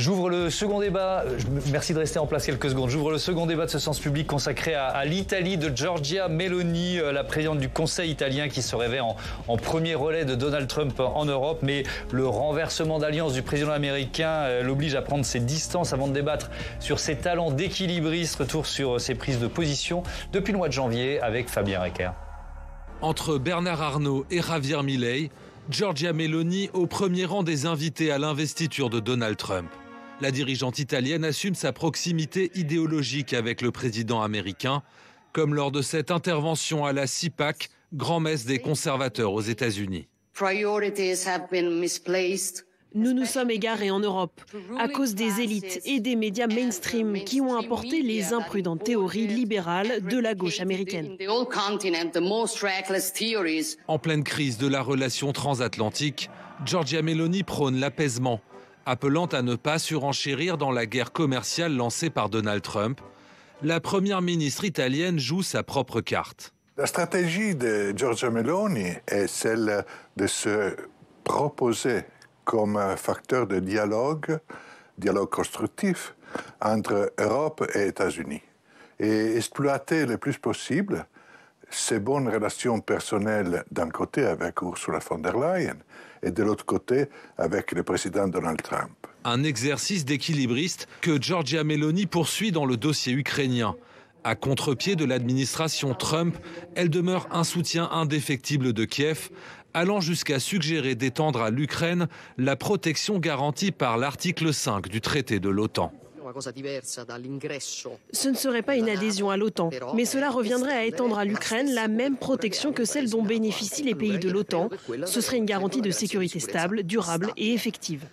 J'ouvre le second débat, merci de rester en place quelques secondes, j'ouvre le second débat de ce sens public consacré à l'Italie de Giorgia Meloni, la présidente du Conseil italien qui se révèle en premier relais de Donald Trump en Europe. Mais le renversement d'alliance du président américain l'oblige à prendre ses distances avant de débattre sur ses talents d'équilibriste. Retour sur ses prises de position depuis le mois de janvier avec Fabien Recker. Entre Bernard Arnault et Javier Milei, Giorgia Meloni au premier rang des invités à l'investiture de Donald Trump. La dirigeante italienne assume sa proximité idéologique avec le président américain, comme lors de cette intervention à la CIPAC, grand-messe des conservateurs aux États-Unis. Nous nous sommes égarés en Europe à cause des élites et des médias mainstream qui ont importé les imprudentes théories libérales de la gauche américaine. En pleine crise de la relation transatlantique, Giorgia Meloni prône l'apaisement, appelant à ne pas surenchérir dans la guerre commerciale lancée par Donald Trump. La première ministre italienne joue sa propre carte. La stratégie de Giorgia Meloni est celle de se proposer comme un facteur de dialogue constructif entre Europe et États-Unis. Et exploiter le plus possible ces bonnes relations personnelles d'un côté avec Ursula von der Leyen et de l'autre côté avec le président Donald Trump. Un exercice d'équilibriste que Giorgia Meloni poursuit dans le dossier ukrainien. À contre-pied de l'administration Trump, elle demeure un soutien indéfectible de Kiev, allant jusqu'à suggérer d'étendre à l'Ukraine la protection garantie par l'article 5 du traité de l'OTAN. Ce ne serait pas une adhésion à l'OTAN, mais cela reviendrait à étendre à l'Ukraine la même protection que celle dont bénéficient les pays de l'OTAN. Ce serait une garantie de sécurité stable, durable et effective.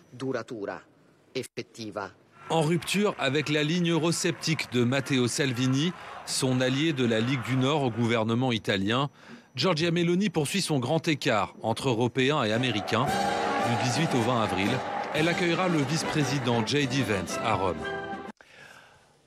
En rupture avec la ligne eurosceptique de Matteo Salvini, son allié de la Ligue du Nord au gouvernement italien, Giorgia Meloni poursuit son grand écart entre Européens et Américains. Du 18 au 20 avril, elle accueillera le vice-président J.D. Vance à Rome.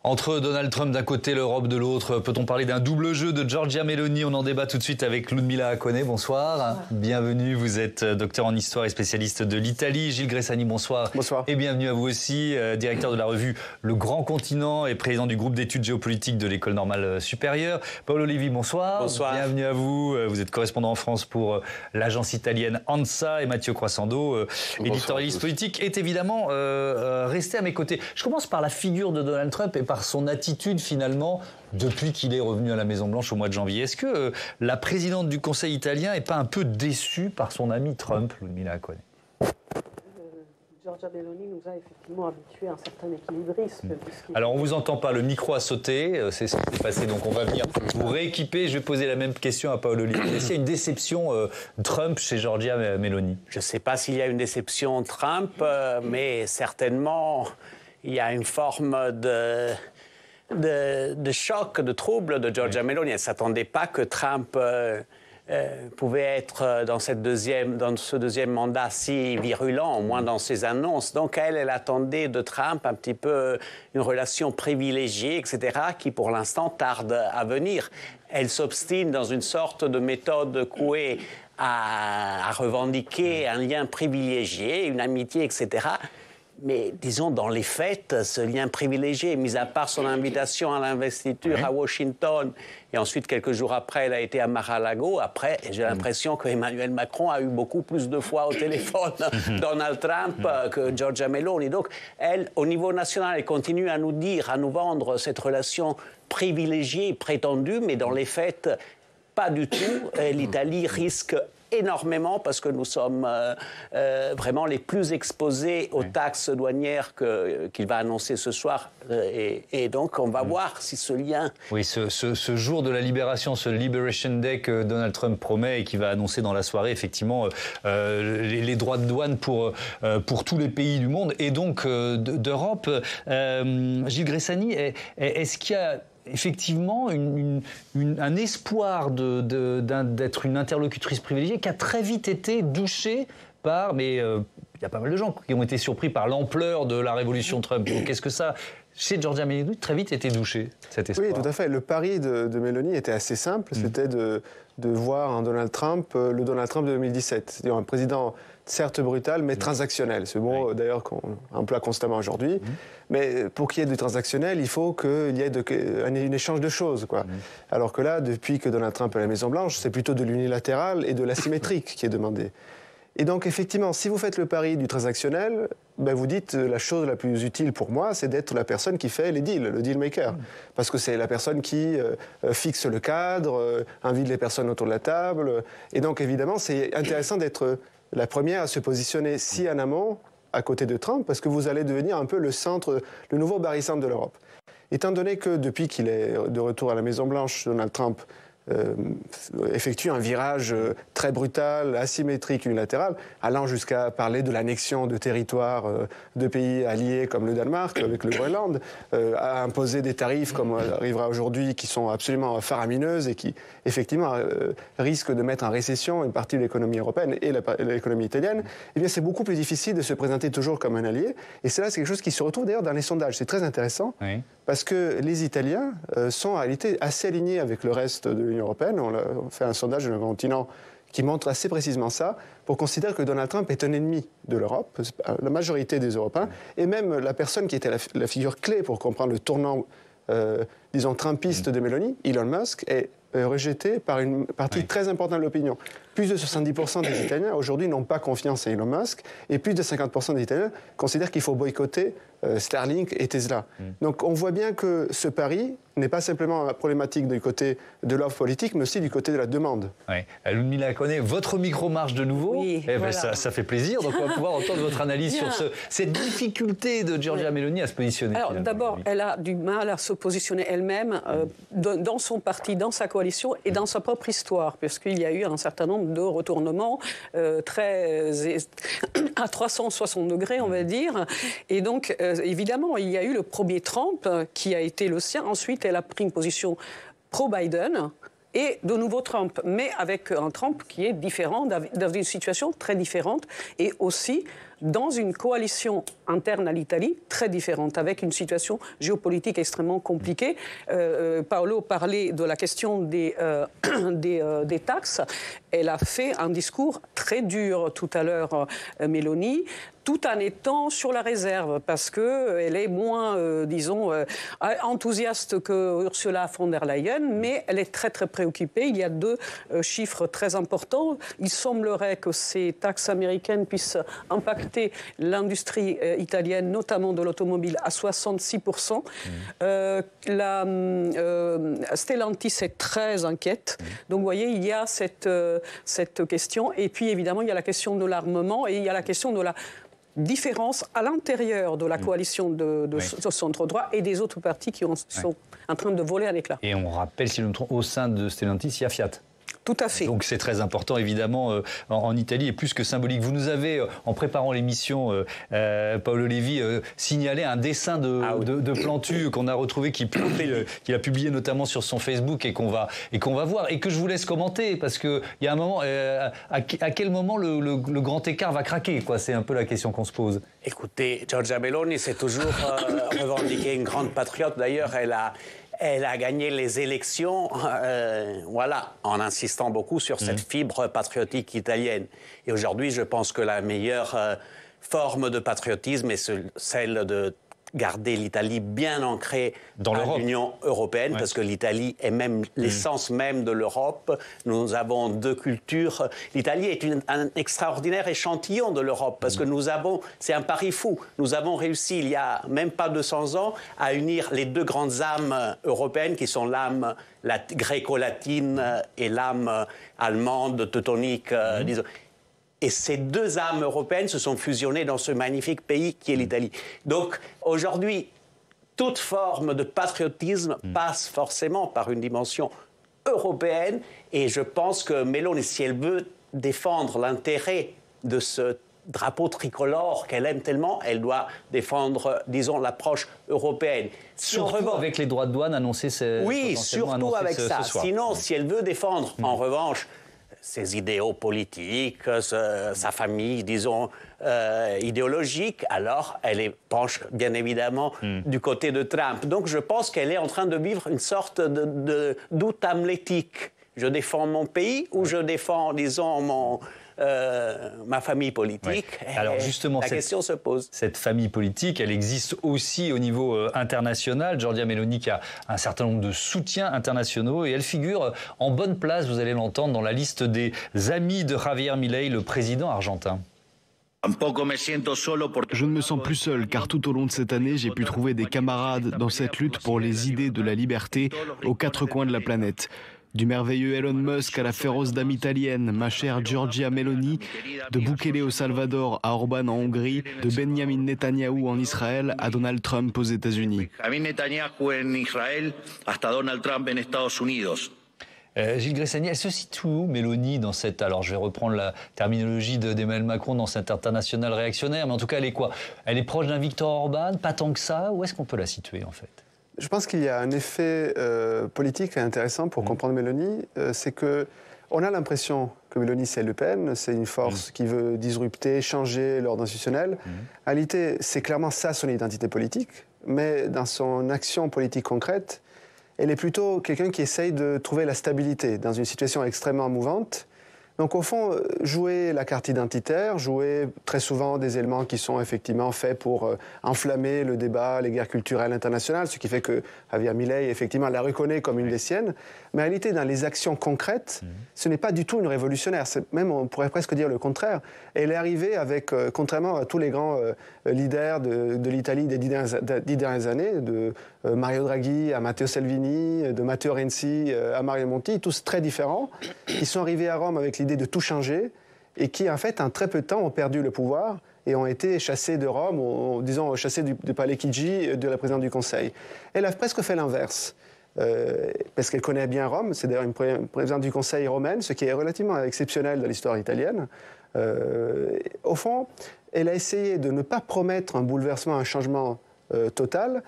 Entre Donald Trump d'un côté, l'Europe de l'autre, peut-on parler d'un double jeu de Giorgia Meloni? On en débat tout de suite avec Ludmila Akone. Bonsoir. Bienvenue, vous êtes docteur en histoire et spécialiste de l'Italie. Gilles Gressani, bonsoir. Bonsoir. Et bienvenue à vous aussi, directeur de la revue Le Grand Continent et président du groupe d'études géopolitiques de l'École normale supérieure. Paolo Levi, bonsoir. Bonsoir. Bienvenue à vous. Vous êtes correspondant en France pour l'agence italienne ANSA et Mathieu Croissando, éditorialiste politique, est évidemment resté à mes côtés. Je commence par la figure de Donald Trump et par son attitude finalement depuis qu'il est revenu à la Maison-Blanche au mois de janvier. Est-ce que la présidente du Conseil italien n'est pas un peu déçue par son ami Trump, Ludmila Akone? Giorgia Meloni nous a effectivement habitués à un certain équilibrisme. Alors on ne vous entend pas, le micro a sauté, c'est ce qui s'est passé, donc on va venir vous rééquiper. Je vais poser la même question à Paolo Levi. Est-ce qu'il y a une déception Trump chez Giorgia Meloni? Je ne sais pas s'il y a une déception Trump, mais certainement il y a une forme de choc, de trouble de Giorgia Meloni. Elle ne s'attendait pas que Trump pouvait être dans ce deuxième mandat si virulent, au moins dans ses annonces. Donc elle attendait de Trump un petit peu une relation privilégiée, etc., qui pour l'instant tarde à venir. Elle s'obstine dans une sorte de méthode couée à revendiquer un lien privilégié, une amitié, etc., mais disons, dans les faits, ce lien privilégié, mis à part son invitation à l'investiture à Washington, et ensuite, quelques jours après, elle a été à Mar-a-Lago. Après, j'ai l'impression qu'Emmanuel Macron a eu beaucoup plus de fois au téléphone Donald Trump que Giorgia Meloni. Donc, elle, au niveau national, elle continue à nous dire, à nous vendre cette relation privilégiée, prétendue, mais dans les faits, pas du tout. L'Italie risque énormément parce que nous sommes vraiment les plus exposés aux taxes douanières qu'il va annoncer ce soir. Et donc, on va voir si ce lien... Oui, ce jour de la libération, ce Liberation Day que Donald Trump promet et qui va annoncer dans la soirée, effectivement, les droits de douane pour tous les pays du monde et donc d'Europe. Gilles Gressani, est-ce qu'il y a effectivement un espoir d'être une interlocutrice privilégiée qui a très vite été douchée par... Mais il y a pas mal de gens qui ont été surpris par l'ampleur de la révolution Trump. Donc est-ce que ça, chez Giorgia Meloni, très vite été douché, cet espoir? Oui, tout à fait. Le pari de Meloni était assez simple. C'était de voir un Donald Trump, le Donald Trump de 2017. C'est-à-dire un président certes brutal, mais transactionnel. C'est bon, d'ailleurs, qu'on emploie constamment aujourd'hui. Mais pour qu'il y ait du transactionnel, il faut qu'il y ait un échange de choses, quoi. Alors que là, depuis que Donald Trump est à la Maison-Blanche, c'est plutôt de l'unilatéral et de l'asymétrique qui est demandé. Et donc, effectivement, si vous faites le pari du transactionnel, ben vous dites la chose la plus utile pour moi, c'est d'être la personne qui fait les deals, le deal maker. Parce que c'est la personne qui fixe le cadre, invite les personnes autour de la table. Et donc, évidemment, c'est intéressant d'être la première à se positionner si en amont, à côté de Trump, parce que vous allez devenir un peu le centre, le nouveau Barry Sanders de l'Europe. Étant donné que depuis qu'il est de retour à la Maison-Blanche, Donald Trump effectue un virage très brutal, asymétrique, unilatéral, allant jusqu'à parler de l'annexion de territoires de pays alliés comme le Danemark, avec le Groenland, à imposer des tarifs comme arrivera aujourd'hui qui sont absolument faramineuses et qui, effectivement, risquent de mettre en récession une partie de l'économie européenne et l'économie italienne. Eh bien, c'est beaucoup plus difficile de se présenter toujours comme un allié. Et c'est quelque chose qui se retrouve d'ailleurs dans les sondages. C'est très intéressant parce que les Italiens sont en réalité assez alignés avec le reste de l'Union européenne. On a fait un sondage sur le continent qui montre assez précisément ça, pour considérer que Donald Trump est un ennemi de l'Europe, la majorité des Européens, et même la personne qui était la figure clé pour comprendre le tournant, disons, trumpiste de Meloni, Elon Musk, est rejeté par une partie très importante de l'opinion. Plus de 70% des Italiens, aujourd'hui, n'ont pas confiance à Elon Musk, et plus de 50% des Italiens considèrent qu'il faut boycotter Starlink et Tesla. Donc on voit bien que ce pari n'est pas simplement problématique du côté de l'offre politique, mais aussi du côté de la demande. Oui. Ludmilla Coney, votre micro marche de nouveau. Oui, voilà. Ça fait plaisir, donc on va pouvoir entendre votre analyse sur cette difficulté de Giorgia Meloni à se positionner. Alors d'abord, elle a du mal à se positionner elle-même dans son parti, dans sa coalition et dans sa propre histoire, puisqu'il y a eu un certain nombre de retournements à 360 degrés, on va dire. Et donc, évidemment, il y a eu le premier Trump qui a été le sien. Ensuite, elle a pris une position pro-Biden et de nouveau Trump, mais avec un Trump qui est différent, dans une situation très différente et aussi dans une coalition interne à l'Italie très différente, avec une situation géopolitique extrêmement compliquée. Paolo parlait de la question des taxes. Elle a fait un discours très dur tout à l'heure, Meloni, tout en étant sur la réserve, parce qu'elle est moins, enthousiaste que Ursula von der Leyen, mais elle est très, très préoccupée. Il y a deux chiffres très importants. Il semblerait que ces taxes américaines puissent impacter l'industrie italienne, notamment de l'automobile, à 66%. Stellantis est très inquiète. Donc, vous voyez, il y a cette question. Et puis, évidemment, il y a la question de l'armement et il y a la question de la différence à l'intérieur de la coalition de centre-droit et des autres partis qui sont en train de voler un éclat. Et on rappelle, si je me trompe, au sein de Stellantis, il y a Fiat. Tout à fait. Donc c'est très important, évidemment, en Italie, et plus que symbolique. Vous nous avez, en préparant l'émission, Paolo Levi, signalé un dessin de Plantu qu'on a retrouvé, qu'il a publié notamment sur son Facebook et qu'on va voir, et que je vous laisse commenter, parce qu'il y a un moment, à quel moment le grand écart va craquer, quoi. C'est un peu la question qu'on se pose. Écoutez, Giorgia Meloni s'est toujours revendiquée une grande patriote. D'ailleurs, elle a gagné les élections en insistant beaucoup sur cette fibre patriotique italienne. Et aujourd'hui, je pense que la meilleure forme de patriotisme est celle de garder l'Italie bien ancrée dans l'Union européenne, parce que l'Italie est même l'essence même de l'Europe. Nous avons deux cultures. L'Italie est un extraordinaire échantillon de l'Europe, parce que c'est un pari fou. Nous avons réussi, il y a même pas 200 ans, à unir les deux grandes âmes européennes, qui sont l'âme gréco-latine et l'âme allemande, teutonique, disons. Et ces deux âmes européennes se sont fusionnées dans ce magnifique pays qui est l'Italie. Donc, aujourd'hui, toute forme de patriotisme passe forcément par une dimension européenne. Et je pense que Meloni, si elle veut défendre l'intérêt de ce drapeau tricolore qu'elle aime tellement, elle doit défendre, disons, l'approche européenne. Surtout avec les droits de douane annoncés. Oui, surtout avec ça. Sinon, si elle veut défendre, en revanche, ses idéaux politiques, sa famille, disons, idéologique, alors elle penche bien évidemment du côté de Trump. Donc je pense qu'elle est en train de vivre une sorte de doute hamlétique. Je défends mon pays ou je défends, disons, ma famille politique. Ouais. Alors justement, la question se pose. Cette famille politique, elle existe aussi au niveau international. Giorgia Meloni qui a un certain nombre de soutiens internationaux et elle figure en bonne place, vous allez l'entendre, dans la liste des amis de Javier Milei, le président argentin. Je ne me sens plus seul car tout au long de cette année, j'ai pu trouver des camarades dans cette lutte pour les idées de la liberté aux quatre coins de la planète. Du merveilleux Elon Musk à la féroce dame italienne, ma chère Giorgia Meloni, de Bukele au Salvador à Orban en Hongrie, de Benjamin Netanyahou en Israël à Donald Trump aux États-Unis. Gilles Gressani, elle se situe où, Meloni, dans cette... Alors, je vais reprendre la terminologie d'Emmanuel Macron dans cette internationale réactionnaire, mais en tout cas, elle est quoi? Elle est proche d'un Viktor Orban, pas tant que ça? Où est-ce qu'on peut la situer, en fait? Je pense qu'il y a un effet politique intéressant pour comprendre Meloni, c'est que on a l'impression que Meloni, c'est Le Pen, c'est une force qui veut disrupter, changer l'ordre institutionnel. En réalité, c'est clairement ça son identité politique, mais dans son action politique concrète, elle est plutôt quelqu'un qui essaye de trouver la stabilité dans une situation extrêmement mouvante. Donc au fond, jouer la carte identitaire, jouer très souvent des éléments qui sont effectivement faits pour enflammer le débat, les guerres culturelles internationales, ce qui fait que Javier Milei, effectivement, la reconnaît comme une des siennes. Mais en réalité, dans les actions concrètes, ce n'est pas du tout une révolutionnaire. Même, on pourrait presque dire le contraire. Elle est arrivée avec, contrairement à tous les grands leaders de l'Italie des 10 dernières années, de Mario Draghi à Matteo Salvini, de Matteo Renzi à Mario Monti, tous très différents, qui sont arrivés à Rome avec l'idée de tout changer et qui, en fait, en très peu de temps, ont perdu le pouvoir et ont été chassés de Rome, ou disons chassés du palais Chigi de la présidente du Conseil. Elle a presque fait l'inverse. Parce qu'elle connaît bien Rome, c'est d'ailleurs une présidente du Conseil romaine, ce qui est relativement exceptionnel dans l'histoire italienne. Au fond, elle a essayé de ne pas promettre un bouleversement, un changement total,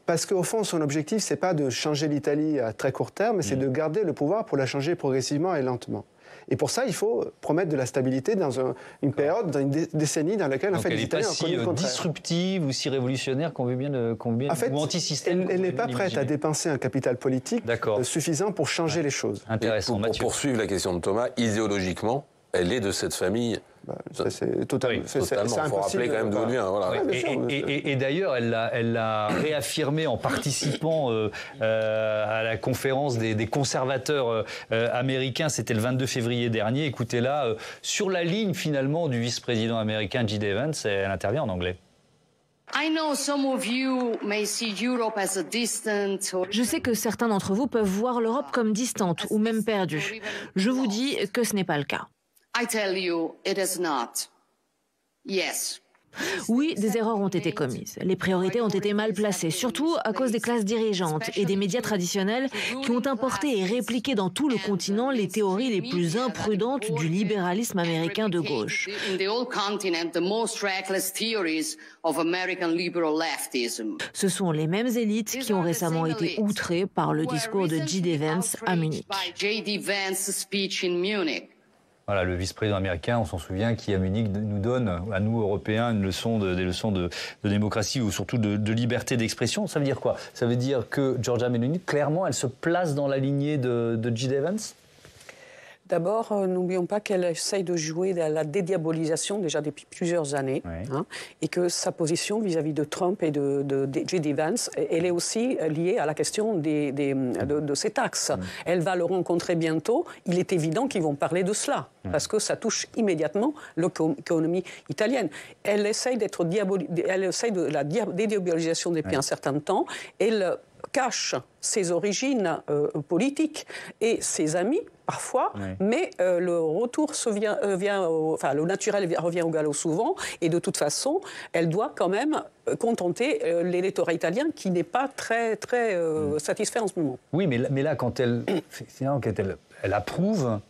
parce qu'au fond, son objectif, c'est pas de changer l'Italie à très court terme, mais c'est de garder le pouvoir pour la changer progressivement et lentement. Et pour ça, il faut promettre de la stabilité dans une période, dans une décennie dans laquelle, en fait, les Italiens ont connu le contraire. Elle n'est pas si disruptive ou si révolutionnaire qu'on veut bien, en fait, ou anti-système. Elle n'est pas prête à dépenser un capital politique suffisant pour changer les choses. Intéressant. Pour poursuivre la question de Thomas, idéologiquement, elle est de cette famille. C'est totalement. Il faut rappeler quand même d'où elle vient. Voilà. Et d'ailleurs, elle l'a réaffirmé en participant à la conférence des conservateurs américains. C'était le 22 février dernier. Écoutez-la, sur la ligne finalement du vice-président américain J.D. Vance. Elle intervient en anglais. Je sais que certains d'entre vous peuvent voir l'Europe comme distante ou même perdue. Je vous dis que ce n'est pas le cas. Oui, des erreurs ont été commises. Les priorités ont été mal placées, surtout à cause des classes dirigeantes et des médias traditionnels qui ont importé et répliqué dans tout le continent les théories les plus imprudentes du libéralisme américain de gauche. Ce sont les mêmes élites qui ont récemment été outrées par le discours de J.D. Vance à Munich. Voilà, le vice-président américain, on s'en souvient, qui à Munich nous donne, à nous Européens, des leçons de démocratie ou surtout de liberté d'expression. Ça veut dire quoi? Ça veut dire que Giorgia Meloni, clairement, elle se place dans la lignée de J.D. Vance? D'abord, n'oublions pas qu'elle essaye de jouer à la dédiabolisation déjà depuis plusieurs années, et que sa position vis-à-vis de Trump et de J.D. Vance, elle est aussi liée à la question de ces taxes. Elle va le rencontrer bientôt. Il est évident qu'ils vont parler de cela, parce que ça touche immédiatement l'économie italienne. Elle essaye de la dédiabolisation depuis un certain temps. Elle cache ses origines politiques et ses amis, parfois, mais le retour le naturel revient au galop souvent, et de toute façon, elle doit quand même contenter l'électorat italien qui n'est pas très satisfait en ce moment. Oui, mais là, quand elle approuve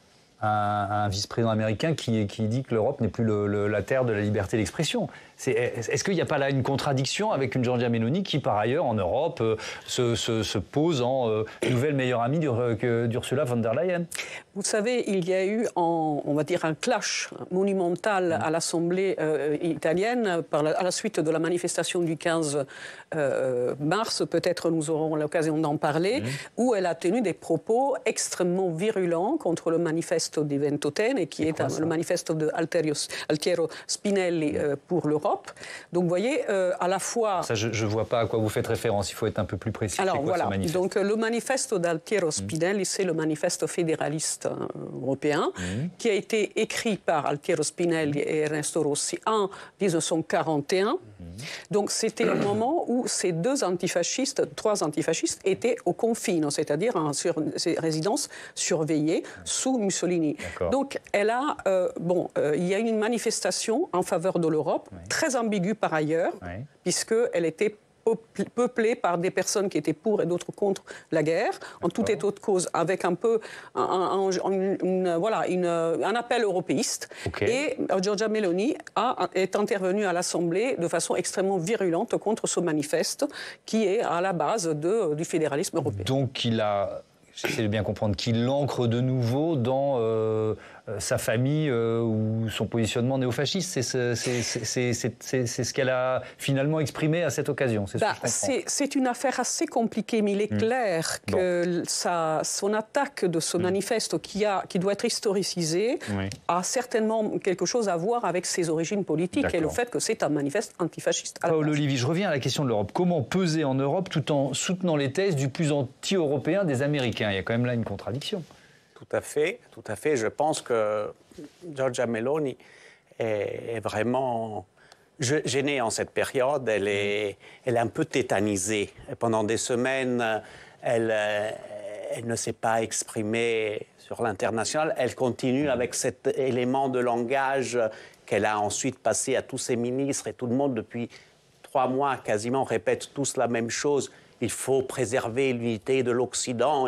un vice-président américain qui dit que l'Europe n'est plus la terre de la liberté d'expression. Est-ce qu'il n'y a pas là une contradiction avec une Giorgia Meloni qui, par ailleurs, en Europe, se pose en nouvelle meilleure amie d'Ursula von der Leyen? Vous savez, il y a eu, on va dire, un clash monumental à l'Assemblée italienne à la suite de la manifestation du 15 mars. Peut-être nous aurons l'occasion d'en parler, où elle a tenu des propos extrêmement virulents contre le manifesto di Ventotene, qui est le manifesto de Altiero Spinelli pour l'Europe. Donc, vous voyez, à la fois... Ça, je ne vois pas à quoi vous faites référence. Il faut être un peu plus précis. Alors, voilà. Donc, le manifesto d'Altiero Spinelli, c'est le manifesto fédéraliste européen, qui a été écrit par Altiero Spinelli et Ernesto Rossi en 1941. Donc, c'était le moment où ces trois antifascistes étaient au confino, c'est-à-dire sur ces résidences surveillées sous Mussolini. Donc, il y a eu une manifestation en faveur de l'Europe, très ambiguë par ailleurs, puisqu'elle était peuplée par des personnes qui étaient pour et d'autres contre la guerre, en tout état de cause, avec un peu un appel européiste. Et Giorgia Meloni est intervenue à l'Assemblée de façon extrêmement virulente contre ce manifeste qui est à la base du fédéralisme européen. Donc j'essaie de bien comprendre, qu'il l'ancre de nouveau dans sa famille ou son positionnement néofasciste. C'est ce qu'elle a finalement exprimé à cette occasion. C'est une affaire assez compliquée, mais il est clair que son attaque de ce manifeste qui doit être historicisé a certainement quelque chose à voir avec ses origines politiques et le fait que c'est un manifeste antifasciste. Paul Olivier, je reviens à la question de l'Europe. Comment peser en Europe tout en soutenant les thèses du plus anti-européen des Américains? Il y a quand même là une contradiction. Tout à fait, tout à fait. Je pense que Giorgia Meloni est vraiment gênée en cette période. Elle est un peu tétanisée. Pendant des semaines, elle ne s'est pas exprimée sur l'international. Elle continue avec cet élément de langage qu'elle a ensuite passé à tous ses ministres et tout le monde depuis 3 mois quasiment répète tous la même chose. Il faut préserver l'unité de l'Occident.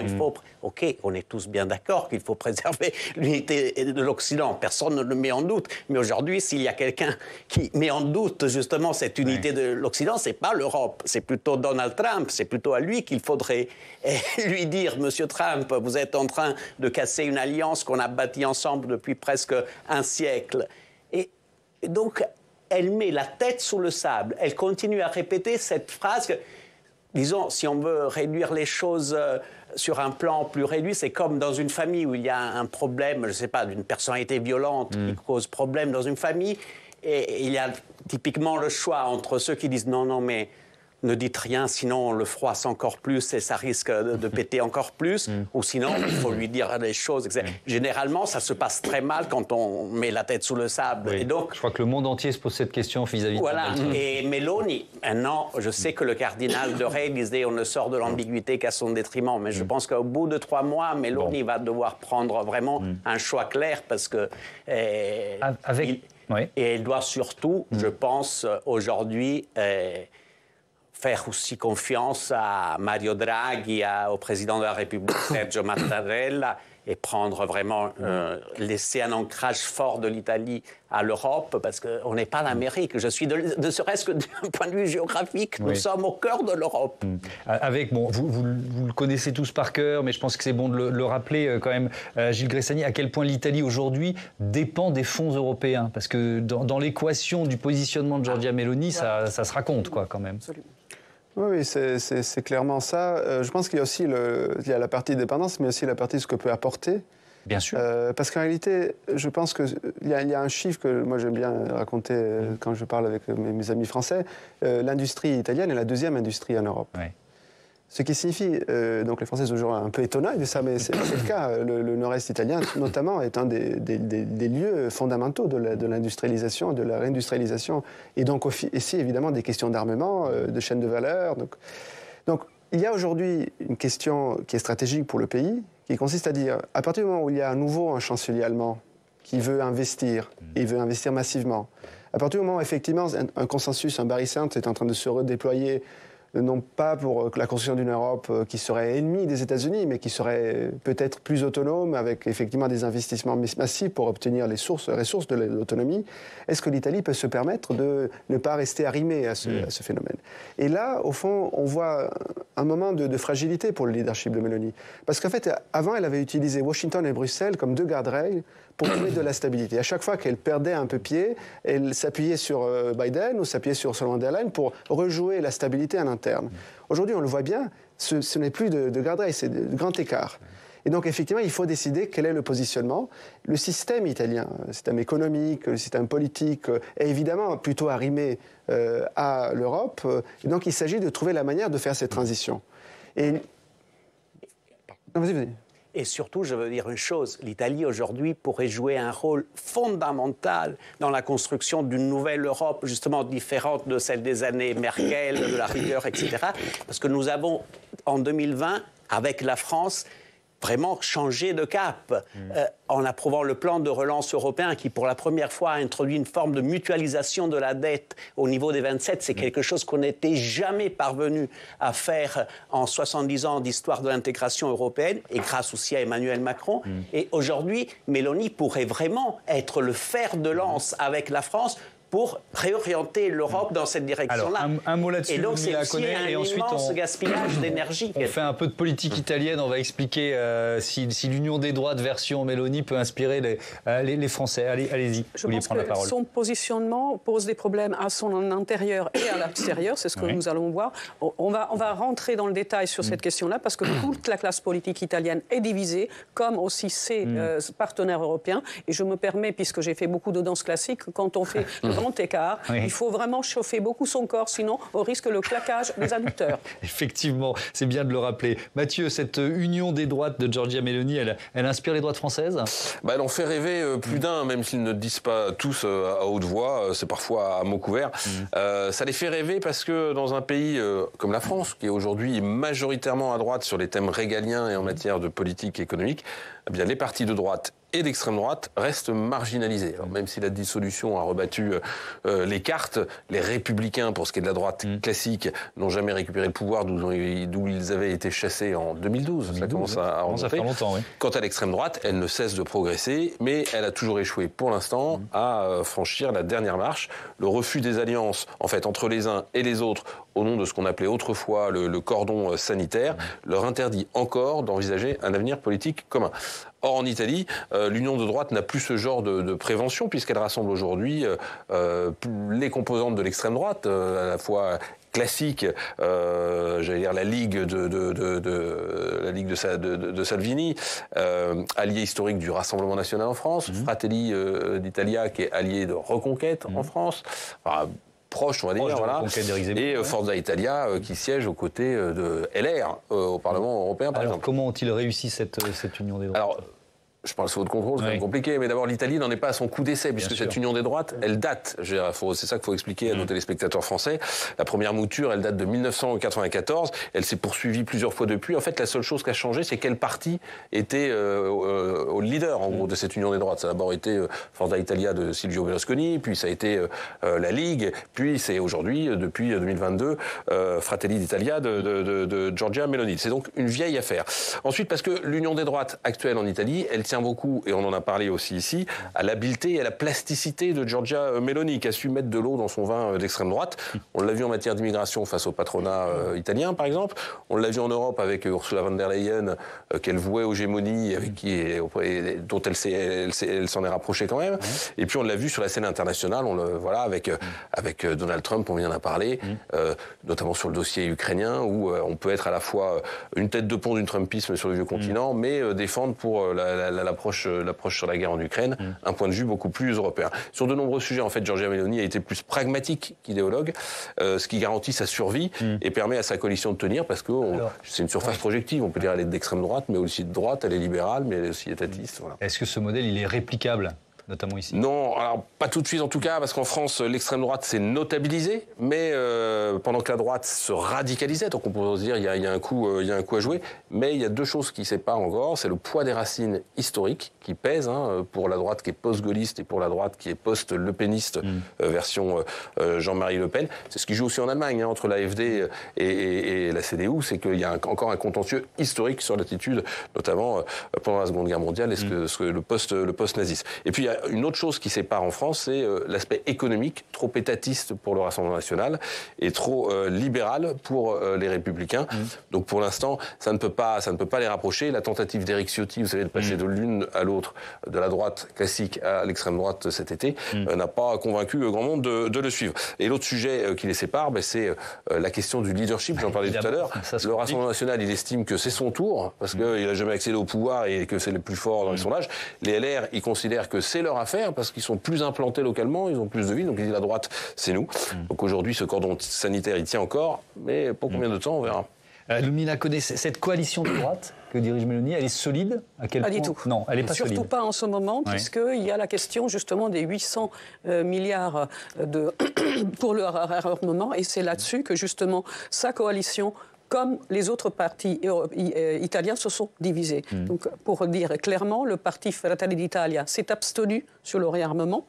OK, on est tous bien d'accord qu'il faut préserver l'unité de l'Occident. Personne ne le met en doute. Mais aujourd'hui, s'il y a quelqu'un qui met en doute justement cette unité de l'Occident, c'est pas l'Europe. C'est plutôt Donald Trump. C'est plutôt à lui qu'il faudrait lui dire, Monsieur Trump, vous êtes en train de casser une alliance qu'on a bâtie ensemble depuis presque un siècle. Et donc, elle met la tête sous le sable. Elle continue à répéter cette phrase que, disons, si on veut réduire les choses sur un plan plus réduit, c'est comme dans une famille où il y a un problème, je ne sais pas, d'une personnalité violente qui cause problème dans une famille. Et il y a typiquement le choix entre ceux qui disent non, mais ne dites rien, sinon on le froisse encore plus et ça risque de péter encore plus. Ou sinon, il faut lui dire les choses. Généralement, ça se passe très mal quand on met la tête sous le sable. Oui. Et donc, je crois que le monde entier se pose cette question vis-à-vis de Trump. Et Meloni, maintenant, je sais que le cardinal de Retz disait on ne sort de l'ambiguïté qu'à son détriment. Mais je pense qu'au bout de 3 mois, Meloni va devoir prendre vraiment un choix clair parce que... Et elle doit surtout, je pense, aujourd'hui... faire aussi confiance à Mario Draghi, au président de la République, Sergio Mattarella, et prendre vraiment, laisser un ancrage fort de l'Italie à l'Europe, parce qu'on n'est pas l'Amérique. Je suis, ne serait-ce que d'un point de vue géographique, nous sommes au cœur de l'Europe. Avec, vous le connaissez tous par cœur, mais je pense que c'est bon de le rappeler quand même, Gilles Gressani, à quel point l'Italie aujourd'hui dépend des fonds européens. Parce que dans l'équation du positionnement de Giorgia Meloni, ça se raconte quand même. Absolument. Oui, c'est clairement ça. Je pense qu'il y a aussi il y a la partie dépendance, mais aussi la partie de ce que peut apporter. Bien sûr. Parce qu'en réalité, je pense qu'il y a un chiffre que moi j'aime bien raconter quand je parle avec mes amis français. L'industrie italienne est la 2e industrie en Europe. Oui. Ce qui signifie, donc les Français sont toujours un peu étonnants de ça, mais c'est le cas. Le nord-est italien, notamment, est un des lieux fondamentaux de l'industrialisation, de la réindustrialisation, et donc ici, évidemment, des questions d'armement, de chaîne de valeur. Donc, il y a aujourd'hui une question qui est stratégique pour le pays, qui consiste à dire, à partir du moment où il y a à nouveau un chancelier allemand qui veut investir, et il veut investir massivement, à partir du moment où, effectivement, un consensus, un barycentre est en train de se redéployer non pas pour la construction d'une Europe qui serait ennemie des États-Unis, mais qui serait peut-être plus autonome, avec effectivement des investissements massifs pour obtenir les ressources de l'autonomie. Est-ce que l'Italie peut se permettre de ne pas rester arrimée à ce phénomène? Et là, au fond, on voit un moment de fragilité pour le leadership de Meloni. Parce qu'en fait, avant, elle avait utilisé Washington et Bruxelles comme deux garde-règles pour trouver de la stabilité. À chaque fois qu'elle perdait un peu pied, elle s'appuyait sur Biden ou s'appuyait sur Ursula von der Leyen pour rejouer la stabilité en interne. Aujourd'hui, on le voit bien, ce n'est plus de garde-règles, c'est de grand écart. Et donc, effectivement, il faut décider quel est le positionnement. Le système italien, le système économique, le système politique, est évidemment plutôt arrimé à l'Europe. Et donc, il s'agit de trouver la manière de faire cette transition. Et... Non, vas-y. Et surtout, je veux dire une chose, l'Italie aujourd'hui pourrait jouer un rôle fondamental dans la construction d'une nouvelle Europe, justement différente de celle des années Merkel, de la rigueur, etc. Parce que nous avons, en 2020, avec la France, vraiment changé de cap en approuvant le plan de relance européen qui, pour la première fois, a introduit une forme de mutualisation de la dette au niveau des 27. C'est quelque chose qu'on n'était jamais parvenu à faire en 70 ans d'histoire de l'intégration européenne, et grâce aussi à Emmanuel Macron. Et aujourd'hui, Meloni pourrait vraiment être le fer de lance avec la France pour réorienter l'Europe dans cette direction-là. Alors, un mot là-dessus, et donc c'est aussi un immense gaspillage d'énergie. On fait un peu de politique italienne, on va expliquer si l'union des droites version Meloni peut inspirer les Français. Allez-y, je pense que son positionnement pose des problèmes à son intérieur et à l'extérieur, c'est ce que nous allons voir. On va rentrer dans le détail sur cette question-là, parce que toute la classe politique italienne est divisée, comme aussi ses partenaires européens. Et je me permets, puisque j'ai fait beaucoup de danse classique, quand on fait grand écart, il faut vraiment chauffer beaucoup son corps, sinon on risque le claquage des adducteurs. Effectivement, c'est bien de le rappeler. Mathieu, cette union des droites de Giorgia Meloni, elle inspire les droites françaises ? Elle en fait rêver plus d'un, même s'ils ne disent pas tous à haute voix, c'est parfois à mots couverts. Ça les fait rêver parce que dans un pays comme la France, qui est aujourd'hui majoritairement à droite sur les thèmes régaliens et en matière de politique économique, eh bien, les partis de droite et d'extrême droite restent marginalisés. Alors, même si la dissolution a rebattu les cartes, les républicains, pour ce qui est de la droite classique, n'ont jamais récupéré le pouvoir d'où ils avaient été chassés en 2012. Ça commence à remonter. Ça fait longtemps, oui. Quant à l'extrême droite, elle ne cesse de progresser, mais elle a toujours échoué pour l'instant à franchir la dernière marche. Le refus des alliances, en fait, entre les uns et les autres, au nom de ce qu'on appelait autrefois le cordon sanitaire, leur interdit encore d'envisager un avenir politique commun. Or, en Italie, l'union de droite n'a plus ce genre de prévention, puisqu'elle rassemble aujourd'hui les composantes de l'extrême droite, à la fois classique, j'allais dire la Ligue de Salvini, allié historique du Rassemblement national en France, Fratelli d'Italia, qui est allié de Reconquête en France, enfin, proche, on va dire, voilà. Et Forza Italia, qui siège aux côtés de LR au Parlement européen, par exemple. Comment ont-ils réussi cette union des droites ? Alors, je parle sous votre contrôle, c'est quand même compliqué, mais d'abord l'Italie n'en est pas à son coup d'essai, puisque cette union des droites, elle date, c'est ça qu'il faut expliquer à nos téléspectateurs français, la première mouture, elle date de 1994, elle s'est poursuivie plusieurs fois depuis. En fait, la seule chose qui a changé, c'est quel parti était au leader, en gros, de cette union des droites. Ça a d'abord été Forza Italia de Silvio Berlusconi, puis ça a été la Ligue, puis c'est aujourd'hui, depuis 2022, Fratelli d'Italia de Giorgia Meloni. C'est donc une vieille affaire. Ensuite, parce que l'union des droites actuelle en Italie, elle tient beaucoup, et on en a parlé aussi ici, à l'habileté et à la plasticité de Giorgia Meloni, qui a su mettre de l'eau dans son vin d'extrême droite. On l'a vu en matière d'immigration face au patronat italien, par exemple. On l'a vu en Europe avec Ursula von der Leyen, qu'elle vouait aux gémonies, dont elle s'en est rapprochée quand même. Et puis on l'a vu sur la scène internationale, avec Donald Trump, on vient d'en parler, notamment sur le dossier ukrainien, où on peut être à la fois une tête de pont du trumpisme sur le vieux continent, mais défendre pour l'approche sur la guerre en Ukraine, un point de vue beaucoup plus européen. Sur de nombreux sujets, en fait, Giorgia Meloni a été plus pragmatique qu'idéologue, ce qui garantit sa survie et permet à sa coalition de tenir, parce que c'est une surface projective. On peut dire elle est d'extrême droite, mais aussi de droite, elle est libérale, mais elle est aussi étatiste. Voilà. Est-ce que ce modèle, il est réplicable ? notamment ici? Non, alors pas tout de suite en tout cas, parce qu'en France, l'extrême droite s'est notabilisée, mais pendant que la droite se radicalisait, donc on pourrait se dire il y a un coup à jouer, mais il y a deux choses qui séparent encore, c'est le poids des racines historiques qui pèsent pour la droite qui est post-gaulliste et pour la droite qui est post-Le Peniste, version Jean-Marie Le Pen. C'est ce qui joue aussi en Allemagne, entre l'AfD et la CDU, c'est qu'il y a encore un contentieux historique sur l'attitude, notamment pendant la Seconde Guerre mondiale et le post-nazisme. Et puis il y a une autre chose qui sépare en France, c'est l'aspect économique, trop étatiste pour le Rassemblement national et trop libéral pour les Républicains. Donc pour l'instant, ça ne peut pas les rapprocher. La tentative d'Éric Ciotti, vous savez, de passer de l'une à l'autre, de la droite classique à l'extrême droite cet été, n'a pas convaincu grand monde de le suivre. Et l'autre sujet qui les sépare, c'est la question du leadership, j'en parlais tout à l'heure. Le Rassemblement national, il estime que c'est son tour, parce qu'il n'a jamais accédé au pouvoir et que c'est le plus fort dans les sondages. Les LR, ils considèrent que c'est leur affaire, parce qu'ils sont plus implantés localement, ils ont plus de vie, donc ils disent la droite, c'est nous. Donc aujourd'hui, ce cordon sanitaire, il tient encore, mais pour combien de temps, on verra. Lumina connaît cette coalition de droite que dirige Meloni, elle est solide à quel point? Pas du tout. Non, elle n'est pas solide. Surtout pas en ce moment, puisqu'il y a la question justement des 800 milliards pour le réarmement, et c'est là-dessus que justement sa coalition, comme les autres partis italiens, se sont divisés. Donc, pour dire clairement, le parti Fratelli d'Italia s'est abstenu sur le réarmement.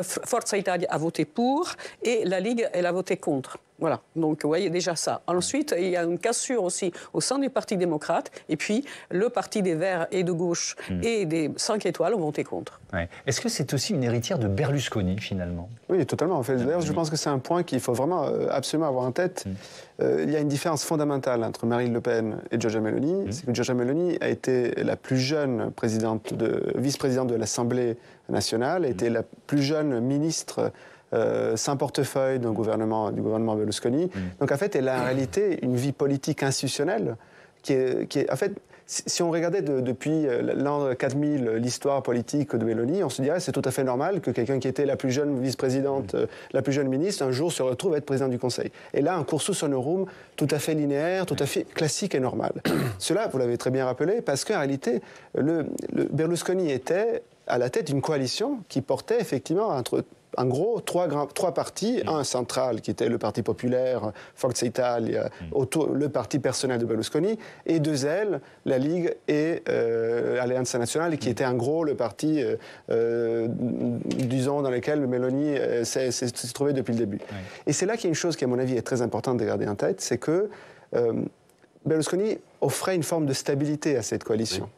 Forza Italia a voté pour, et la Ligue, elle a voté contre. Voilà, donc vous voyez déjà ça. Ensuite, il y a une cassure aussi au sein du Parti démocrate, et puis le Parti des Verts et de gauche et des 5 étoiles ont voté contre. Ouais. Est-ce que c'est aussi une héritière de Berlusconi, finalement? Oui, totalement. En fait, d'ailleurs, je pense que c'est un point qu'il faut vraiment absolument avoir en tête. Il y a une différence fondamentale entre Marine Le Pen et Giorgia Meloni. C'est que Giorgia Meloni a été la plus jeune vice-présidente de l'Assemblée nationale, a été la plus jeune ministre sans portefeuille du gouvernement Berlusconi. Donc en fait, elle a en réalité une vie politique institutionnelle qui est en fait, si on regardait depuis l'an 4000 l'histoire politique de Meloni, on se dirait c'est tout à fait normal que quelqu'un qui était la plus jeune vice-présidente, la plus jeune ministre, un jour se retrouve à être président du Conseil. Et là, un cursus honorum tout à fait linéaire, tout à fait classique et normal. Cela, vous l'avez très bien rappelé, parce qu'en réalité, le Berlusconi était à la tête d'une coalition qui portait effectivement en gros, trois partis, un central qui était le Parti populaire, Forza Italia, le parti personnel de Berlusconi, et deux ailes, la Ligue et Alleanza Nazionale, qui était en gros le parti, disons, dans lequel Meloni s'est trouvée depuis le début. Et c'est là qu'il y a une chose qui, à mon avis, est très importante de garder en tête, c'est que Berlusconi offrait une forme de stabilité à cette coalition.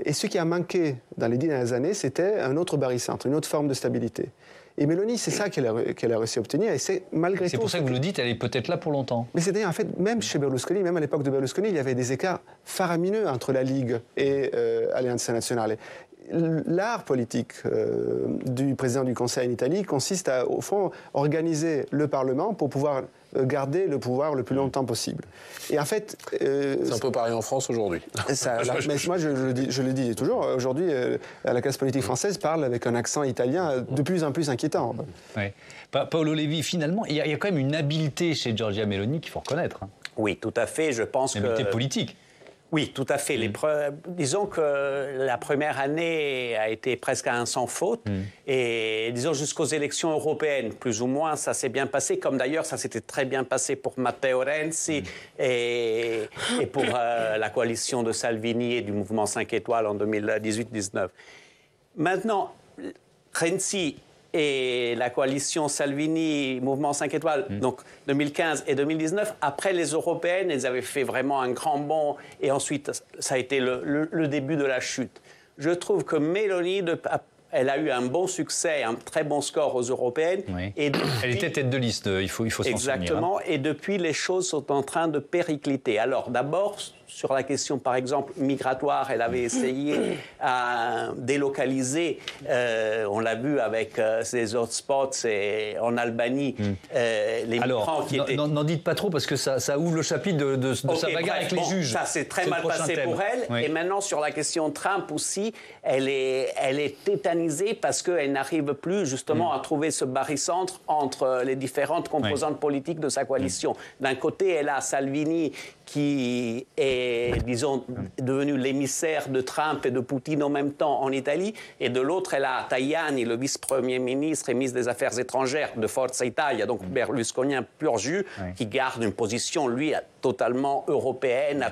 Et ce qui a manqué dans les 10 dernières années, c'était un autre barycentre, une autre forme de stabilité. Et Meloni, c'est ça qu'elle a réussi à obtenir, et c'est malgré tout... C'est pour ça que vous le dites, elle est peut-être là pour longtemps. Mais c'est-à-dire, en fait, même chez Berlusconi, même à l'époque de Berlusconi, il y avait des écarts faramineux entre la Ligue et Alleanza Nazionale. L'art politique du président du Conseil en Italie consiste à, au fond, organiser le Parlement pour pouvoir garder le pouvoir le plus longtemps possible. Et en fait... c'est un peu pareil en France aujourd'hui. Mais moi, je le dis toujours, aujourd'hui, la classe politique française parle avec un accent italien de plus en plus inquiétant. Oui. Paolo Levi, finalement, il y a quand même une habileté chez Giorgia Meloni qu'il faut reconnaître. Oui, tout à fait, je pense que... Une habileté politique. Oui, tout à fait. Disons que la première année a été presque un sans faute. Et disons jusqu'aux élections européennes, plus ou moins, ça s'est bien passé. Comme d'ailleurs, ça s'était très bien passé pour Matteo Renzi et pour la coalition de Salvini et du mouvement 5 étoiles en 2018-19. Maintenant, Renzi et la coalition Salvini, mouvement 5 étoiles, donc 2015 et 2019, après les européennes, elles avaient fait vraiment un grand bond et ensuite, ça a été le début de la chute. Je trouve que Meloni, elle a eu un bon succès, un très bon score aux européennes. Oui. Et depuis, elle était tête de liste, il faut s'en souvenir. Exactement, et depuis, les choses sont en train de péricliter. Alors d'abord, sur la question, par exemple, migratoire, elle avait essayé à délocaliser, on l'a vu avec ces hotspots en Albanie, les migrants qui étaient... N'en dites pas trop, parce que ça ouvre le chapitre de sa bagarre avec les juges. Ça s'est très mal passé pour elle. Oui. Et maintenant, sur la question Trump aussi, elle est tétanisée parce qu'elle n'arrive plus, justement, à trouver ce barycentre entre les différentes composantes politiques de sa coalition. D'un côté, elle a Salvini, qui est est, disons, devenu l'émissaire de Trump et de Poutine en même temps en Italie. Et de l'autre, elle a Tajani, le vice-premier ministre et ministre des Affaires étrangères de Forza Italia, donc berlusconien pur jus, qui garde une position, lui, totalement européenne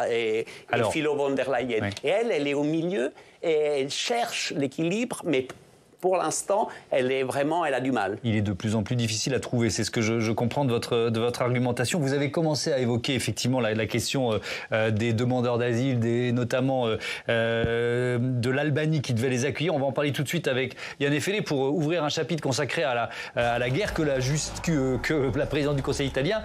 et philo von der Leyen. Et elle est au milieu et elle cherche l'équilibre, mais pour l'instant, elle a du mal. Il est de plus en plus difficile à trouver. C'est ce que je comprends de votre argumentation. Vous avez commencé à évoquer effectivement la question des demandeurs d'asile, notamment de l'Albanie qui devait les accueillir. On va en parler tout de suite avec Yann Effelé pour ouvrir un chapitre consacré à la guerre que la présidente du Conseil italien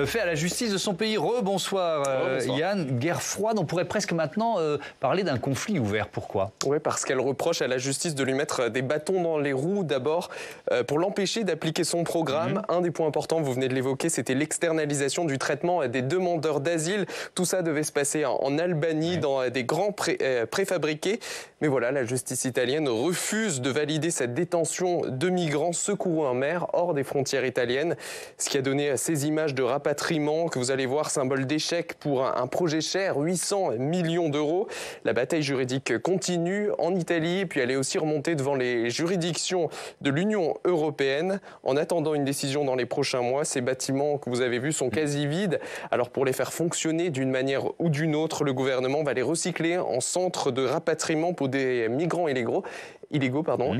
fait à la justice de son pays. Bonsoir Yann. Guerre froide, on pourrait presque maintenant parler d'un conflit ouvert. Pourquoi ? Oui, parce qu'elle reproche à la justice de lui mettre des bâtons dans les roues d'abord pour l'empêcher d'appliquer son programme. Un des points importants, vous venez de l'évoquer, c'était l'externalisation du traitement des demandeurs d'asile. Tout ça devait se passer en Albanie dans des grands préfabriqués. Mais voilà, la justice italienne refuse de valider cette détention de migrants secourus en mer hors des frontières italiennes. Ce qui a donné ces images de rapatriement que vous allez voir, symbole d'échec pour un projet cher, 800 millions d'euros. La bataille juridique continue en Italie, puis elle est aussi remontée devant les juridictions de l'Union européenne. En attendant une décision dans les prochains mois, ces bâtiments que vous avez vus sont quasi vides. Alors pour les faire fonctionner d'une manière ou d'une autre, le gouvernement va les recycler en centre de rapatriement pour des migrants illégaux.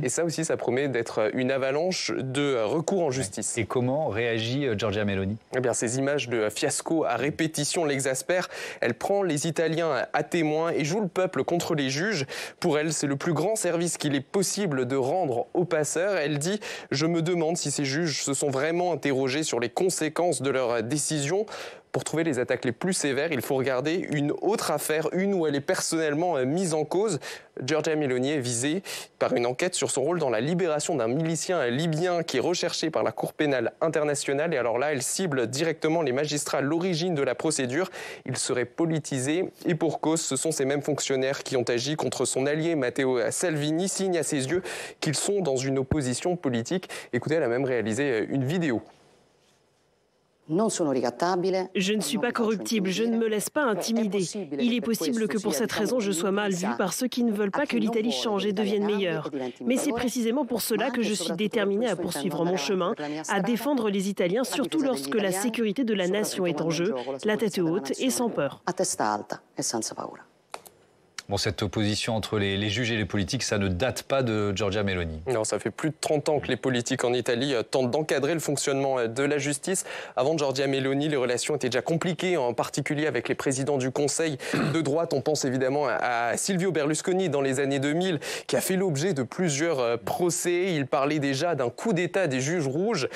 Et ça aussi, ça promet d'être une avalanche de recours en justice. Et comment réagit Giorgia Meloni ? Eh bien, ces images de fiasco à répétition l'exaspèrent. Elle prend les Italiens à témoin et joue le peuple contre les juges. Pour elle, c'est le plus grand service qu'il est possible de rendre aux passeurs. Elle dit « Je me demande si ces juges se sont vraiment interrogés sur les conséquences de leurs décisions ». Pour trouver les attaques les plus sévères, il faut regarder une autre affaire, une où elle est personnellement mise en cause. Giorgia Meloni est visée par une enquête sur son rôle dans la libération d'un milicien libyen qui est recherché par la Cour pénale internationale. Et alors là, elle cible directement les magistrats à l'origine de la procédure. Il serait politisé et pour cause, ce sont ces mêmes fonctionnaires qui ont agi contre son allié Matteo Salvini, signe à ses yeux qu'ils sont dans une opposition politique. Écoutez, elle a même réalisé une vidéo. Je ne suis pas corruptible, je ne me laisse pas intimider. Il est possible que pour cette raison je sois mal vue par ceux qui ne veulent pas que l'Italie change et devienne meilleure. Mais c'est précisément pour cela que je suis déterminée à poursuivre mon chemin, à défendre les Italiens, surtout lorsque la sécurité de la nation est en jeu, la tête haute et sans peur. Bon, cette opposition entre les juges et les politiques, ça ne date pas de Giorgia Meloni. Non, ça fait plus de 30 ans que les politiques en Italie tentent d'encadrer le fonctionnement de la justice. Avant Giorgia Meloni, les relations étaient déjà compliquées, en particulier avec les présidents du Conseil de droite. On pense évidemment à Silvio Berlusconi dans les années 2000, qui a fait l'objet de plusieurs procès. Il parlait déjà d'un coup d'État des juges rouges.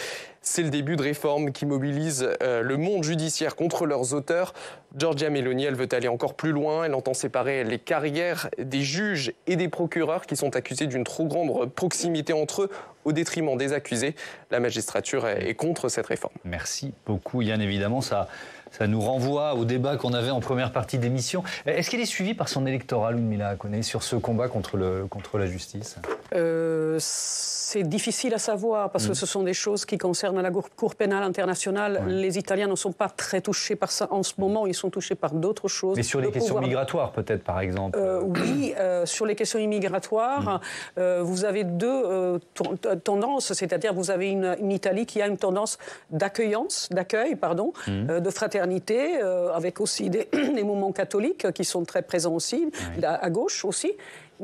C'est le début de réformes qui mobilisent le monde judiciaire contre leurs auteurs. Giorgia Meloni, elle veut aller encore plus loin. Elle entend séparer les carrières des juges et des procureurs qui sont accusés d'une trop grande proximité entre eux au détriment des accusés. La magistrature est contre cette réforme. Merci beaucoup Yann, évidemment, ça nous renvoie au débat qu'on avait en première partie d'émission. Est-ce qu'elle est suivie par son électorat, Ludmila Hakoné, sur ce combat contre la justice ? C'est difficile à savoir parce que ce sont des choses qui concernent la Cour pénale internationale. Les Italiens ne sont pas très touchés par ça en ce moment, ils sont touchés par d'autres choses. Mais sur les questions migratoires peut-être par exemple Oui, sur les questions migratoires, vous avez deux tendances, c'est-à-dire vous avez une Italie qui a une tendance d'accueil, de fraternité, avec aussi des mouvements catholiques qui sont très présents aussi, à gauche aussi.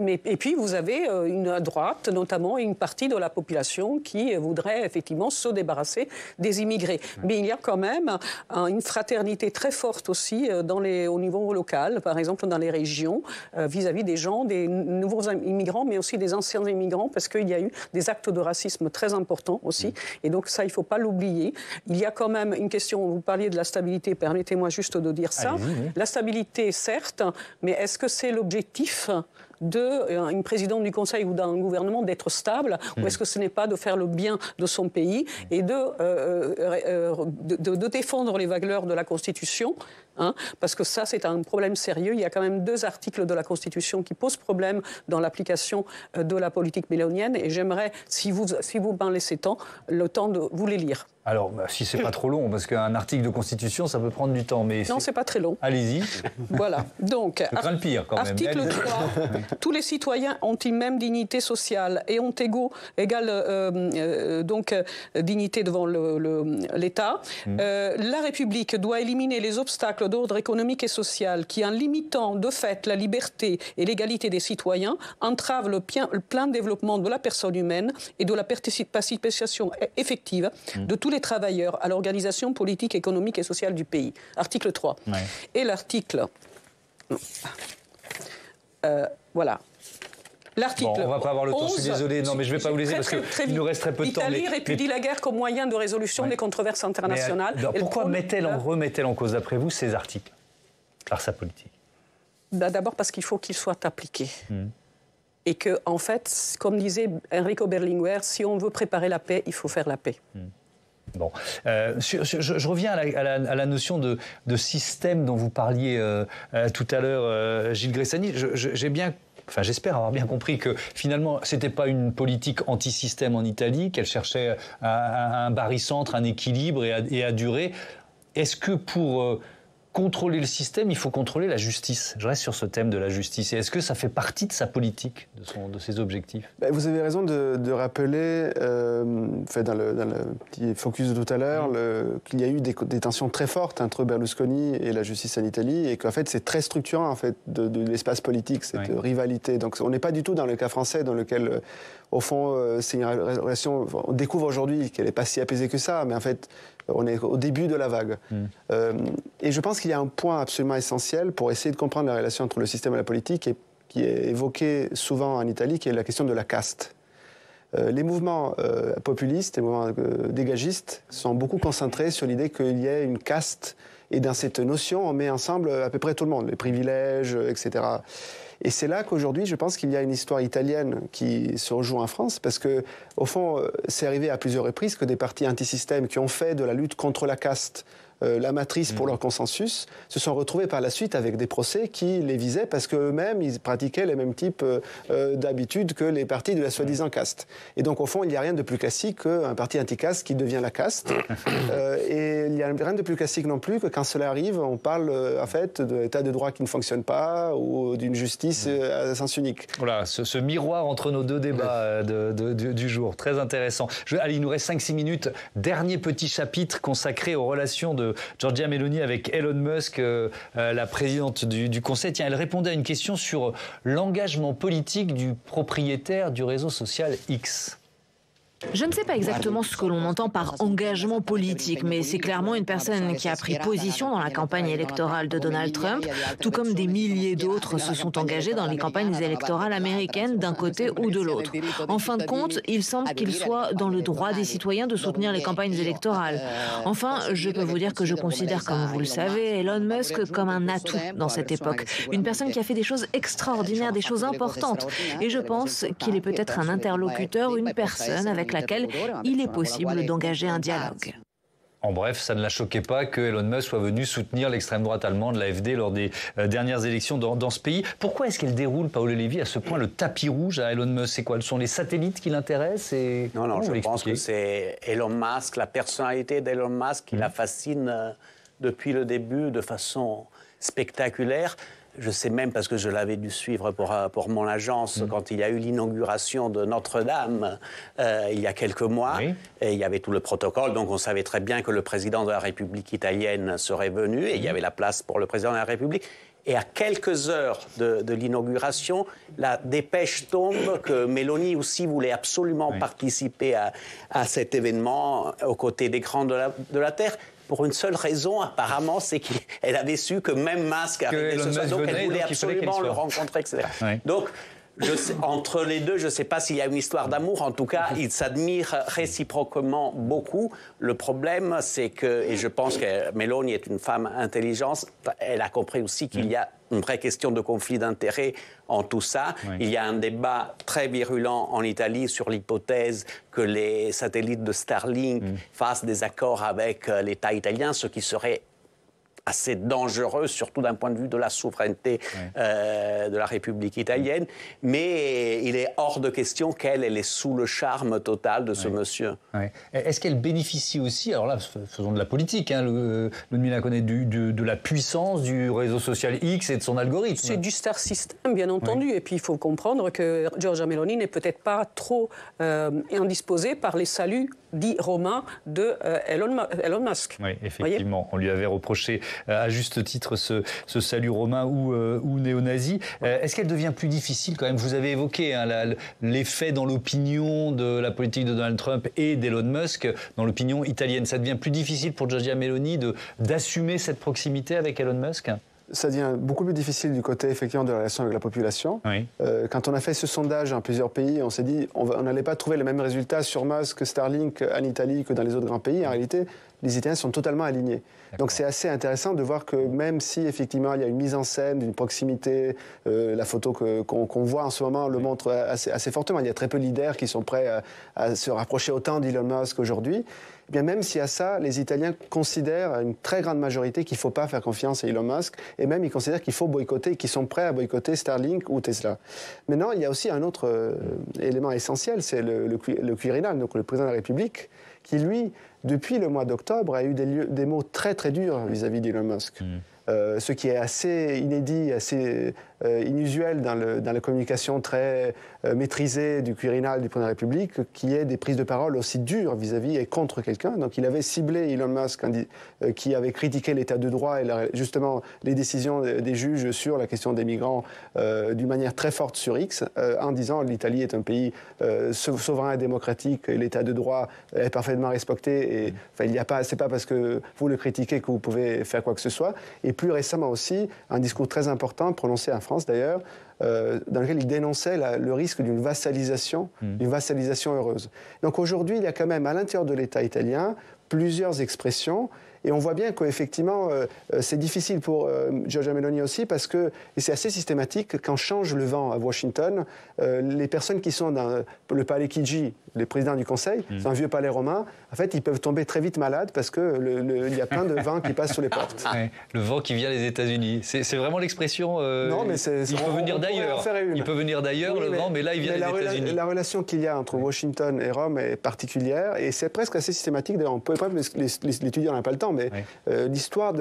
Et puis vous avez une droite, notamment une partie de la population qui voudrait effectivement se débarrasser des immigrés. Mais il y a quand même une fraternité très forte aussi au niveau local, par exemple dans les régions, vis-à-vis des gens, des nouveaux immigrants, mais aussi des anciens immigrants, parce qu'il y a eu des actes de racisme très importants aussi. Et donc ça, il ne faut pas l'oublier. Il y a quand même une question, vous parliez de la stabilité, permettez-moi juste de dire ça. La stabilité, certes, mais est-ce que c'est l'objectif d'une présidente du Conseil ou d'un gouvernement d'être stable, ou est-ce que ce n'est pas de faire le bien de son pays et de défendre les valeurs de la Constitution, parce que ça, c'est un problème sérieux. Il y a quand même 2 articles de la Constitution qui posent problème dans l'application de la politique mélonienne, et j'aimerais, si vous m'en laissez le temps de vous les lire. Alors, si c'est pas trop long, parce qu'un article de Constitution, ça peut prendre du temps. Mais non, c'est pas très long. Allez-y. Voilà. Donc, je crains le pire, quand même. Article 3. Tous les citoyens ont une même dignité sociale et ont égale dignité devant l'État. La République doit éliminer les obstacles d'ordre économique et social qui, en limitant de fait la liberté et l'égalité des citoyens, entravent le plein développement de la personne humaine et de la participation effective de tous les travailleurs à l'organisation politique, économique et sociale du pays. Article 3. Ouais. Et l'article... voilà. L'article on ne va pas avoir le temps, je suis désolé, non, mais je ne vais pas vous laisser parce qu'il nous reste très peu de temps. L'Italie répudie la guerre comme moyen de résolution des controverses internationales. Mais, pourquoi remet-elle en cause, d'après vous, ces articles par sa politique? D'abord parce qu'il faut qu'ils soient appliqués. Et que, en fait, comme disait Enrico Berlinguer, si on veut préparer la paix, il faut faire la paix. Bon, je reviens à la notion de système dont vous parliez tout à l'heure, Gilles Gressani. J'espère avoir bien compris que finalement, ce n'était pas une politique anti-système en Italie, qu'elle cherchait un barycentre, un équilibre et à durer. Est-ce que pour contrôler le système, il faut contrôler la justice? Je reste sur ce thème de la justice. Et est-ce que ça fait partie de sa politique, de ses objectifs? Vous avez raison de rappeler, dans le petit focus de tout à l'heure, qu'il y a eu des tensions très fortes entre Berlusconi et la justice en Italie, et qu'en fait c'est très structurant en fait, de l'espace politique, cette rivalité. Donc on n'est pas du tout dans le cas français, dans lequel, au fond, c'est une relation... On découvre aujourd'hui qu'elle n'est pas si apaisée que ça, mais en fait, on est au début de la vague. Et je pense qu'il y a un point absolument essentiel pour essayer de comprendre la relation entre le système et la politique, et qui est évoqué souvent en Italie, qui est la question de la caste. Les mouvements populistes, les mouvements dégagistes sont beaucoup concentrés sur l'idée qu'il y ait une caste, et dans cette notion, on met ensemble à peu près tout le monde, les privilèges, etc. Et c'est là qu'aujourd'hui, je pense qu'il y a une histoire italienne qui se rejoue en France, parce que, au fond, c'est arrivé à plusieurs reprises que des partis antisystèmes qui ont fait de la lutte contre la caste la matrice pour leur consensus, se sont retrouvés par la suite avec des procès qui les visaient parce qu'eux-mêmes, ils pratiquaient les mêmes types d'habitudes que les partis de la soi-disant caste. Et donc, au fond, il n'y a rien de plus classique qu'un parti anti-caste qui devient la caste. Et il n'y a rien de plus classique non plus que quand cela arrive, on parle en fait de l'état de droit qui ne fonctionne pas ou d'une justice à sens unique. Voilà, ce miroir entre nos deux débats du jour. Très intéressant. Allez, il nous reste 5-6 minutes. Dernier petit chapitre consacré aux relations de Giorgia Meloni avec Elon Musk, la présidente du Conseil. Tiens, elle répondait à une question sur l'engagement politique du propriétaire du réseau social X. Je ne sais pas exactement ce que l'on entend par engagement politique, mais c'est clairement une personne qui a pris position dans la campagne électorale de Donald Trump, tout comme des milliers d'autres se sont engagés dans les campagnes électorales américaines d'un côté ou de l'autre. En fin de compte, il semble qu'il soit dans le droit des citoyens de soutenir les campagnes électorales. Enfin, je peux vous dire que je considère, comme vous le savez, Elon Musk comme un atout dans cette époque. Une personne qui a fait des choses extraordinaires, des choses importantes. Et je pense qu'il est peut-être un interlocuteur, une personne avec laquelle il est possible d'engager un dialogue. En bref, ça ne la choquait pas que Elon Musk soit venu soutenir l'extrême droite allemande, l'AfD, lors des dernières élections dans ce pays. Pourquoi est-ce qu'elle déroule, Paolo Levi, à ce point le tapis rouge à Elon Musk? C'est quoi? Ce sont les satellites qui l'intéressent? Non, je pense que c'est Elon Musk, la personnalité d'Elon Musk qui la fascine depuis le début de façon spectaculaire. Je sais même, parce que je l'avais dû suivre pour mon agence, quand il y a eu l'inauguration de Notre-Dame il y a quelques mois, et il y avait tout le protocole, donc on savait très bien que le président de la République italienne serait venu, et il y avait la place pour le président de la République. Et à quelques heures de l'inauguration, la dépêche tombe que Meloni aussi voulait absolument participer à cet événement aux côtés des grands de la Terre. Pour une seule raison, apparemment, c'est qu'elle avait su que même Musk arrivait ce soir, donc elle voulait absolument le rencontrer, etc. Donc, entre les deux, je ne sais pas s'il y a une histoire d'amour. En tout cas, ils s'admirent réciproquement beaucoup. Le problème, c'est que, et je pense que Meloni est une femme intelligente, elle a compris aussi qu'il y a une vraie question de conflit d'intérêts en tout ça. Il y a un débat très virulent en Italie sur l'hypothèse que les satellites de Starlink fassent des accords avec l'État italien, ce qui serait assez dangereuse, surtout d'un point de vue de la souveraineté de la République italienne. Mais il est hors de question qu'elle est sous le charme total de ce monsieur. Est-ce qu'elle bénéficie aussi, alors là, faisons de la politique, hein, Ludmilla Connet, de la puissance du réseau social X et de son algorithme? C'est du star system, bien entendu. Et puis, il faut comprendre que Giorgia Meloni n'est peut-être pas trop indisposée par les saluts dits romains de Elon Musk. Oui, effectivement. On lui avait reproché à juste titre ce salut romain ou néo-nazi. Est-ce qu'elle devient plus difficile quand même? Vous avez évoqué l'effet dans l'opinion de la politique de Donald Trump et d'Elon Musk dans l'opinion italienne. Ça devient plus difficile pour Giorgia Meloni d'assumer cette proximité avec Elon Musk? Ça devient beaucoup plus difficile du côté effectivement de la relation avec la population. Oui. Quand on a fait ce sondage dans plusieurs pays, on s'est dit on n'allait pas trouver le même résultat sur Musk, Starlink en Italie que dans les autres grands pays. En réalité, les Italiens sont totalement alignés. Donc c'est assez intéressant de voir que même si effectivement il y a une mise en scène, d'une proximité, la photo qu'on voit en ce moment le montre assez fortement. Il y a très peu de leaders qui sont prêts à se rapprocher autant d'Elon Musk aujourd'hui. Eh bien, même s'il y a ça, les Italiens considèrent à une très grande majorité qu'il ne faut pas faire confiance à Elon Musk, et même ils considèrent qu'il faut boycotter, qu'ils sont prêts à boycotter Starlink ou Tesla. Maintenant, il y a aussi un autre élément essentiel, c'est le Quirinal, donc le président de la République, qui lui, depuis le mois d'octobre, a eu des mots très très durs vis-à-vis d'Elon Musk. Ce qui est assez inédit, assez inusuel dans la communication très maîtrisée du Quirinal du président de la République, qu'il y ait des prises de parole aussi dures vis-à-vis et contre quelqu'un. Donc il avait ciblé Elon Musk, qui avait critiqué l'état de droit et justement les décisions des juges sur la question des migrants d'une manière très forte sur X, en disant l'Italie est un pays souverain et démocratique, et l'état de droit est parfaitement respecté. Et enfin, c'est pas parce que vous le critiquez que vous pouvez faire quoi que ce soit. Et plus récemment aussi, un discours très important prononcé en France d'ailleurs, dans lequel il dénonçait le risque d'une vassalisation heureuse. Donc aujourd'hui, il y a quand même à l'intérieur de l'État italien plusieurs expressions. Et on voit bien qu'effectivement, c'est difficile pour Giorgia Meloni aussi parce que, et c'est assez systématique, quand change le vent à Washington, les personnes qui sont dans le palais Chigi, les présidents du Conseil, c'est un vieux palais romain, en fait, ils peuvent tomber très vite malades parce qu'il y a plein de vent qui passe sous les portes. Ouais, le vent qui vient des États-Unis. C'est vraiment l'expression. Non, mais il peut venir d'ailleurs. Il peut venir d'ailleurs, le vent, mais là, il vient des États-Unis. La relation qu'il y a entre Washington et Rome est particulière et c'est presque assez systématique. D'ailleurs, on ne pouvait pas l'étudier, on n'a pas le temps, mais l'histoire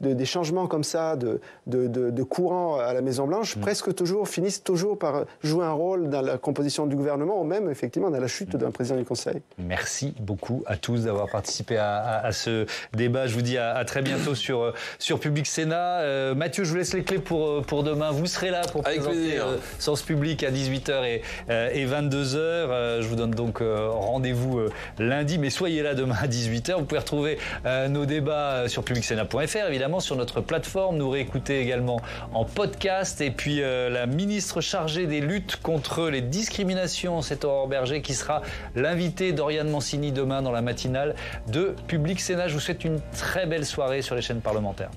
des changements comme ça, de courant à la Maison-Blanche, presque toujours, finissent toujours par jouer un rôle dans la composition du gouvernement ou même, effectivement, dans la chute d'un président du Conseil. Merci beaucoup à tous d'avoir participé à ce débat. Je vous dis à très bientôt sur Public Sénat. Mathieu, je vous laisse les clés pour demain. Vous serez là pour présenter Sens Public à 18h et 22h. Je vous donne donc rendez-vous lundi, mais soyez là demain à 18h. Vous pouvez retrouver nos débats sur publicsénat.fr, évidemment, sur notre plateforme. Nous réécouter également en podcast. Et puis la ministre chargée des luttes contre les discriminations, c'est Aurore Berger, qui sera l'invité d'Oriane Mancini demain dans la matinale de Public Sénat. Je vous souhaite une très belle soirée sur les chaînes parlementaires.